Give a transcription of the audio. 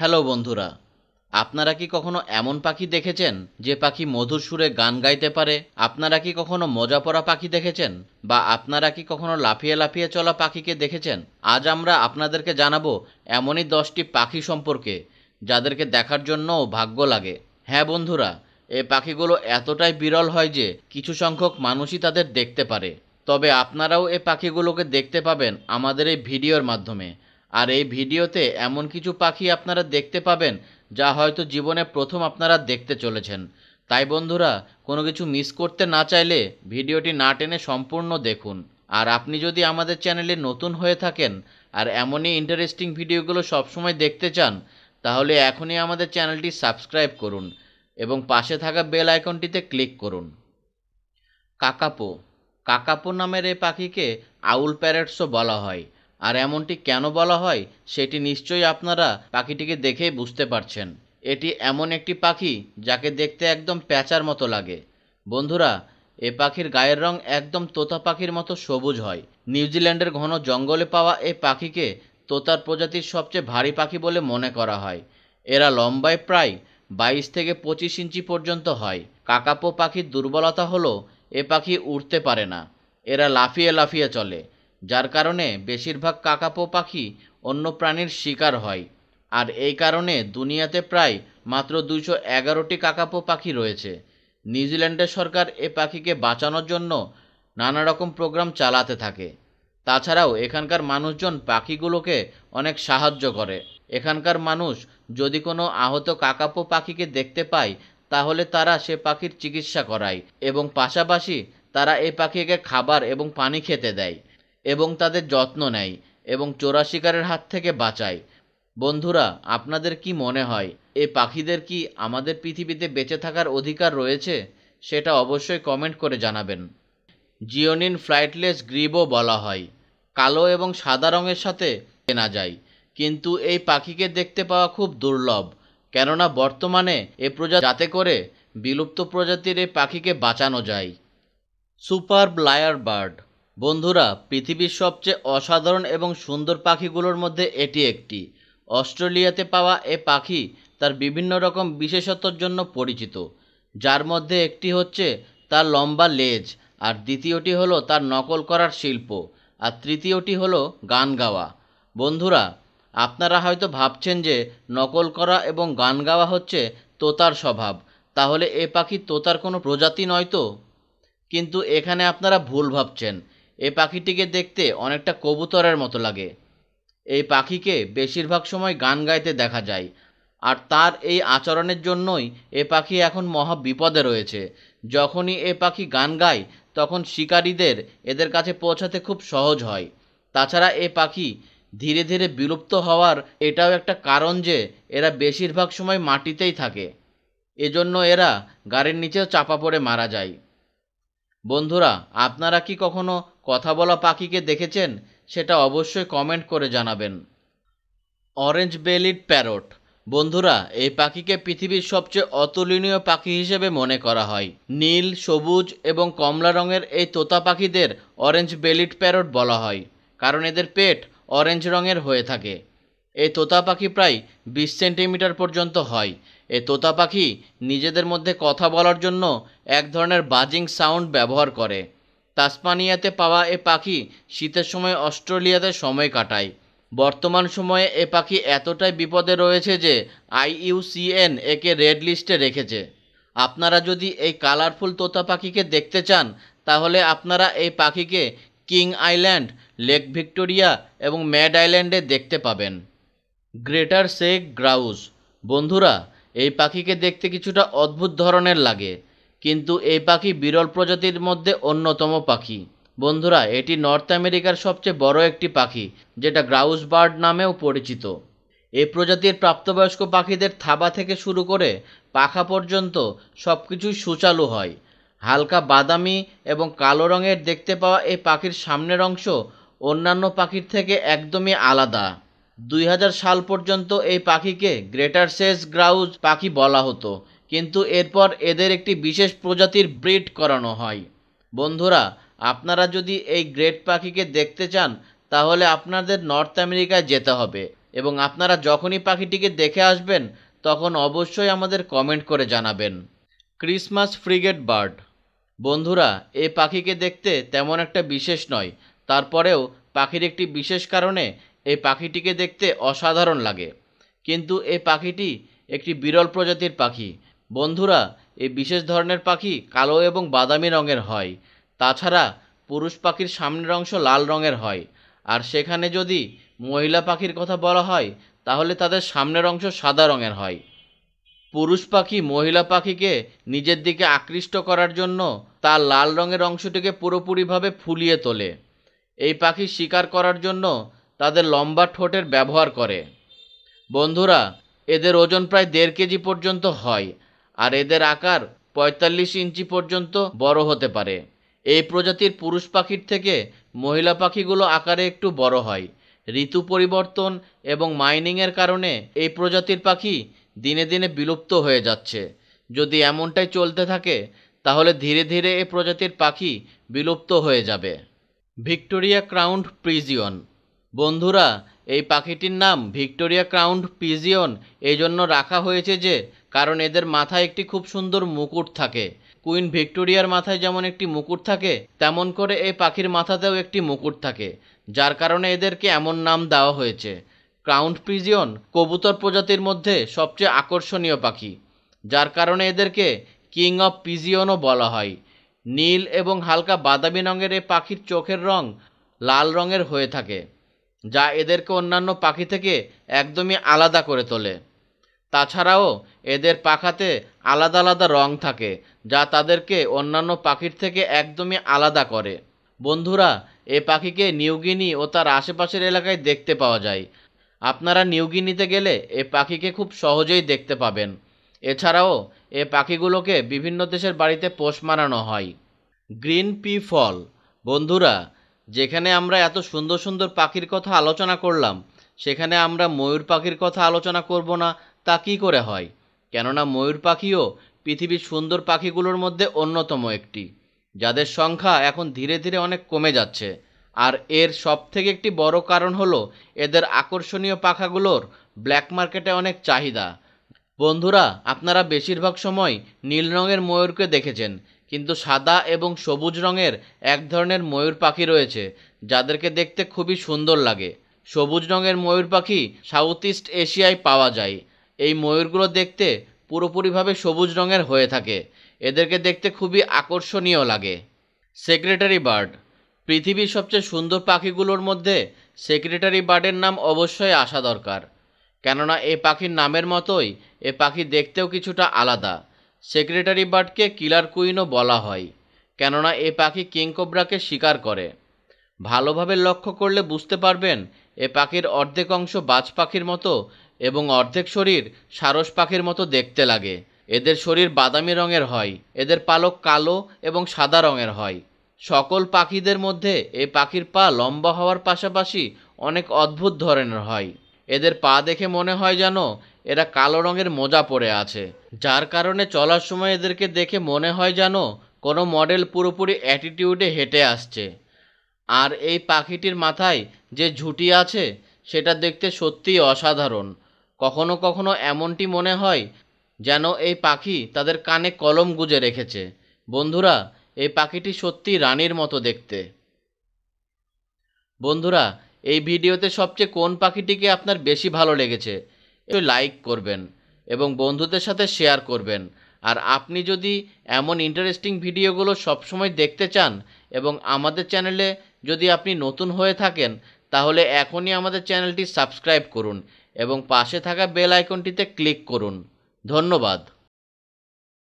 Hello বন্ধুরা, আপনারা কি কখনো এমন পাখি দেখেছেন যে পাখি মধুর সুরে গান গাইতে পারে? আপনারা কি কখনো মজা পড়া পাখি দেখেছেন? বা আপনারা কি কখনো লাফিয়ে লাফিয়ে চলা পাখিকে দেখেছেন? আজ আমরা আপনাদেরকে জানাবো এমনই 10টি পাখি সম্পর্কে যাদেরকে দেখার জন্যও ভাগ্য লাগে। হ্যাঁ বন্ধুরা, এই পাখিগুলো এতটাই বিরল হয় যে কিছু সংখ্যক মানুষই তাদের দেখতে পারে। তবে আপনারাও এই পাখিগুলোকে দেখতে পাবেন আমাদের এই ভিডিওর মাধ্যমে। আর এই ভিডিওতে এমন কিছু পাখি আপনারা দেখতে পাবেন যা হয়তো জীবনে প্রথম আপনারা দেখতে চলেছেন। তাই বন্ধুরা, কোনো কিছু মিস করতে না চাইলে ভিডিওটি না টেনে সম্পূর্ণ দেখুন। আর আপনি যদি আমাদের চ্যানেলে নতুন হয়ে থাকেন আর এমনই ইন্টারেস্টিং ভিডিওগুলো সবসময় দেখতে চান, তাহলে এখনই আমাদের চ্যানেলটি সাবস্ক্রাইব করুন এবং পাশে থাকা বেল আইকনটিতে ক্লিক করুন। কাকাপো। কাকাপো নামের এই পাখিকে আউল প্যারটসও বলা হয়। আর এমনটি কেন বলা হয় সেটি নিশ্চয়ই আপনারা পাখিটিকে দেখেই বুঝতে পারছেন। এটি এমন একটি পাখি যাকে দেখতে একদম প্যাঁচার মতো লাগে। বন্ধুরা, এ পাখির গায়ের রং একদম তোতা পাখির মতো সবুজ হয়। নিউজিল্যান্ডের ঘন জঙ্গলে পাওয়া এই পাখিকে তোতার প্রজাতির সবচেয়ে ভারী পাখি বলে মনে করা হয়। এরা লম্বায় প্রায় 22 থেকে 25 ইঞ্চি পর্যন্ত হয়। কাকাপো পাখির দুর্বলতা হলো এ পাখি উড়তে পারে না। এরা লাফিয়ে লাফিয়ে চলে, যার কারণে বেশিরভাগ কাকাপো পাখি অন্য প্রাণীর শিকার হয়। আর এই কারণে দুনিয়াতে প্রায় মাত্র 211টি কাকাপো পাখি রয়েছে। নিউজিল্যান্ডের সরকার এ পাখিকে বাঁচানোর জন্য নানা রকম প্রোগ্রাম চালাতে থাকে। তাছাড়াও এখানকার মানুষজন পাখিগুলোকে অনেক সাহায্য করে। এখানকার মানুষ যদি কোনো আহত কাকাপো পাখিকে দেখতে পায়, তাহলে তারা সে পাখির চিকিৎসা করায় এবং পাশাপাশি তারা এই পাখিকে খাবার এবং পানি খেতে দেয় এবং তাদের যত্ন নেয় এবং চোরা শিকারের হাত থেকে বাঁচায়। বন্ধুরা, আপনাদের কি মনে হয় এই পাখিদের কি আমাদের পৃথিবীতে বেঁচে থাকার অধিকার রয়েছে? সেটা অবশ্যই কমেন্ট করে জানাবেন। জিওনিন ফ্লাইটলেস গ্রিবও বলা হয়। কালো এবং সাদা রঙের সাথে চেনা যায়, কিন্তু এই পাখিকে দেখতে পাওয়া খুব দুর্লভ, কেননা বর্তমানে এ প্রজাতি যাতে করে বিলুপ্ত প্রজাতির এই পাখিকে বাঁচানো যায়। Superb lyrebird. বন্ধুরা, পৃথিবীর সবচেয়ে অসাধারণ এবং সুন্দর পাখিগুলোর মধ্যে এটি একটি। অস্ট্রেলিয়াতে পাওয়া এ পাখি তার বিভিন্ন রকম বিশেষত্বের জন্য পরিচিত, যার মধ্যে একটি হচ্ছে তার লম্বা লেজ, আর দ্বিতীয়টি হলো তার নকল করার শিল্প, আর তৃতীয়টি হলো গান গাওয়া। বন্ধুরা, আপনারা হয়তো ভাবছেন যে নকল করা এবং গান গাওয়া হচ্ছে তোতার স্বভাব, তাহলে এ পাখি তোতার কোনো প্রজাতি নয় তো? কিন্তু এখানে আপনারা ভুল ভাবছেন। এই পাখিটিকে দেখতে অনেকটা কবুতরের মতো লাগে। এই পাখিকে বেশিরভাগ সময় গান গাইতে দেখা যায়, আর তার এই আচরণের জন্যই এ পাখি এখন মহা বিপদে রয়েছে। যখনই এ পাখি গান গায় তখন শিকারীদের এদের কাছে পৌঁছাতে খুব সহজ হয়। তাছাড়া এ পাখি ধীরে ধীরে বিলুপ্ত হওয়ার এটাও একটা কারণ যে এরা বেশিরভাগ সময় মাটিতেই থাকে, এজন্য এরা গাড়ির নিচেও চাপা পড়ে মারা যায়। বন্ধুরা, আপনারা কি কখনো কথা বলা পাখিকে দেখেছেন? সেটা অবশ্যই কমেন্ট করে জানাবেন। Orange bellied parrot. বন্ধুরা, এই পাখিকে পৃথিবীর সবচেয়ে অতুলনীয় পাখি হিসেবে মনে করা হয়। নীল, সবুজ এবং কমলা রঙের এই তোতা পাখিদের অরেঞ্জ বেলিড প্যারট বলা হয়, কারণ এদের পেট অরেঞ্জ রঙের হয়ে থাকে। এই তোতা পাখি প্রায় 20 সেন্টিমিটার পর্যন্ত হয়। এই তোতা পাখি নিজেদের মধ্যে কথা বলার জন্য এক ধরনের বাজিং সাউন্ড ব্যবহার করে। তাসমানিয়াতে পাওয়া এ পাখি শীতের সময় অস্ট্রেলিয়াতে সময় কাটায়। বর্তমান সময়ে এ পাখি এতটাই বিপদে রয়েছে যে IUCN একে রেড লিস্টে রেখেছে। আপনারা যদি এই কালারফুল তোতা পাখিকে দেখতে চান, তাহলে আপনারা এই পাখিকে কিং আইল্যান্ড, লেক ভিক্টোরিয়া এবং ম্যাড আইল্যান্ডে দেখতে পাবেন। গ্রেটার সেক গ্রাউস। বন্ধুরা, এই পাখিকে দেখতে কিছুটা অদ্ভুত ধরনের লাগে, কিন্তু এই পাখি বিরল প্রজাতির মধ্যে অন্যতম পাখি। বন্ধুরা, এটি নর্থ আমেরিকার সবচেয়ে বড় একটি পাখি, যেটা গ্রাউস বার্ড নামেও পরিচিত। এই প্রজাতির প্রাপ্তবয়স্ক পাখিদের থাবা থেকে শুরু করে পাখা পর্যন্ত সব কিছুই সুচালু হয়। হালকা বাদামি এবং কালো রঙের দেখতে পাওয়া এই পাখির সামনের অংশ অন্যান্য পাখির থেকে একদমই আলাদা। 2000 সাল পর্যন্ত এই পাখিকে গ্রেটার সেজ গ্রাউজ পাখি বলা হতো, কিন্তু এরপর এদের একটি বিশেষ প্রজাতির ব্রিড করানো হয়। বন্ধুরা, আপনারা যদি এই গ্রেট পাখিকে দেখতে চান, তাহলে আপনাদের নর্থ আমেরিকায় যেতে হবে। এবং আপনারা যখনই পাখিটিকে দেখে আসবেন তখন অবশ্যই আমাদের কমেন্ট করে জানাবেন। Christmas frigate bird. বন্ধুরা, এই পাখিকে দেখতে তেমন একটা বিশেষ নয়, তারপরেও পাখির একটি বিশেষ কারণে এই পাখিটিকে দেখতে অসাধারণ লাগে। কিন্তু এই পাখিটি একটি বিরল প্রজাতির পাখি। বন্ধুরা, এই বিশেষ ধরনের পাখি কালো এবং বাদামি রঙের হয়। তাছাড়া পুরুষ পাখির সামনের অংশ লাল রঙের হয়, আর সেখানে যদি মহিলা পাখির কথা বলা হয় তাহলে তাদের সামনের অংশ সাদা রঙের হয়। পুরুষ পাখি মহিলা পাখিকে নিজের দিকে আকৃষ্ট করার জন্য তার লাল রঙের অংশটিকে পুরোপুরিভাবে ফুলিয়ে তোলে। এই পাখি শিকার করার জন্য তাদের লম্বা ঠোঁটের ব্যবহার করে। বন্ধুরা, এদের ওজন প্রায় 1.5 কেজি পর্যন্ত হয়, আর এদের আকার 45 ইঞ্চি পর্যন্ত বড় হতে পারে। এই প্রজাতির পুরুষ পাখির থেকে মহিলা পাখিগুলো আকারে একটু বড় হয়। ঋতু পরিবর্তন এবং মাইনিংয়ের কারণে এই প্রজাতির পাখি দিনে দিনে বিলুপ্ত হয়ে যাচ্ছে। যদি এমনটাই চলতে থাকে তাহলে ধীরে ধীরে এই প্রজাতির পাখি বিলুপ্ত হয়ে যাবে। Victoria crowned pigeon. বন্ধুরা, এই পাখিটির নাম ভিক্টোরিয়া ক্রাউন্ড পিজিয়ন এই জন্য রাখা হয়েছে যে কারণ এদের মাথায় একটি খুব সুন্দর মুকুট থাকে। কুইন ভিক্টোরিয়ার মাথায় যেমন একটি মুকুট থাকে তেমন করে এই পাখির মাথাতেও একটি মুকুট থাকে, যার কারণে এদেরকে এমন নাম দেওয়া হয়েছে। ক্রাউন্ড পিজিয়ন কবুতর প্রজাতির মধ্যে সবচেয়ে আকর্ষণীয় পাখি, যার কারণে এদেরকে কিং অফ পিজিয়নও বলা হয়। নীল এবং হালকা বাদামি রঙের এই পাখির চোখের রং লাল রঙের হয়ে থাকে, যা এদেরকে অন্যান্য পাখি থেকে একদমই আলাদা করে তোলে। তাছাড়াও এদের পাখাতে আলাদা আলাদা রং থাকে, যা তাদেরকে অন্যান্য পাখির থেকে একদমই আলাদা করে। বন্ধুরা, এই পাখিকে নিউগিনি ও তার আশেপাশের এলাকায় দেখতে পাওয়া যায়। আপনারা নিউগিনিতে গেলে এই পাখিকে খুব সহজেই দেখতে পাবেন। এছাড়াও এই পাখিগুলোকে বিভিন্ন দেশের বাড়িতে পোষ মানানো হয়। গ্রিন পি ফল। বন্ধুরা, যেখানে আমরা এত সুন্দর সুন্দর পাখির কথা আলোচনা করলাম সেখানে আমরা ময়ূর পাখির কথা আলোচনা করব না তা কী করে হয়? কেননা ময়ূর পাখিও পৃথিবীর সুন্দর পাখিগুলোর মধ্যে অন্যতম একটি, যাদের সংখ্যা এখন ধীরে ধীরে অনেক কমে যাচ্ছে। আর এর সবথেকে একটি বড় কারণ হলো এদের আকর্ষণীয় পাখাগুলোর ব্ল্যাক মার্কেটে অনেক চাহিদা। বন্ধুরা, আপনারা বেশিরভাগ সময় নীল রঙের ময়ূরকে দেখেছেন, কিন্তু সাদা এবং সবুজ রঙের এক ধরনের ময়ূর পাখি রয়েছে যাদেরকে দেখতে খুবই সুন্দর লাগে। সবুজ রঙের ময়ূর পাখি সাউথ ইস্ট এশিয়ায় পাওয়া যায়। এই ময়ূরগুলো দেখতে পুরোপুরিভাবে সবুজ রঙের হয়ে থাকে। এদেরকে দেখতে খুবই আকর্ষণীয় লাগে। Secretary bird. পৃথিবীর সবচেয়ে সুন্দর পাখিগুলোর মধ্যে সেক্রেটারি বার্ডের নাম অবশ্যই আসা দরকার, কেননা এই পাখির নামের মতোই এ পাখি দেখতেও কিছুটা আলাদা। সেক্রেটারি বার্ডকে কিলার কুইনও বলা হয়, কেননা এ পাখি কিংকোবরাকে শিকার করে। ভালোভাবে লক্ষ্য করলে বুঝতে পারবেন এ পাখির অর্ধেক অংশ বাজ পাখির মতো এবং অর্ধেক শরীর সারস পাখির মতো দেখতে লাগে। এদের শরীর বাদামি রঙের হয়, এদের পালক কালো এবং সাদা রঙের হয়। সকল পাখিদের মধ্যে এই পাখির পা লম্বা হওয়ার পাশাপাশি অনেক অদ্ভুত ধরনের হয়। এদের পা দেখে মনে হয় যেন এরা কালো রঙের মোজা পরে আছে, যার কারণে চলার সময় এদেরকে দেখে মনে হয় যেন কোনো মডেল পুরোপুরি অ্যাটিটিউডে হেঁটে আসছে। আর এই পাখিটির মাথায় যে ঝুঁটি আছে সেটা দেখতে সত্যিই অসাধারণ। কখনো কখনো এমনটি মনে হয় যেন এই পাখি তাদের কানে কলম গুঁজে রেখেছে। বন্ধুরা, এই পাখিটি সত্যিই রানীর মতো দেখতে। বন্ধুরা, এই ভিডিওতে সবচেয়ে কোন পাখিটিকে আপনার বেশি ভালো লেগেছে একটু লাইক করবেন এবং বন্ধুদের সাথে শেয়ার করবেন। আর আপনি যদি এমন ইন্টারেস্টিং ভিডিওগুলো সবসময় দেখতে চান এবং আমাদের চ্যানেলে যদি আপনি নতুন হয়ে থাকেন তাহলে এখনই আমাদের চ্যানেলটি সাবস্ক্রাইব করুন এবং পাশে থাকা বেল আইকনটিতে ক্লিক করুন। ধন্যবাদ।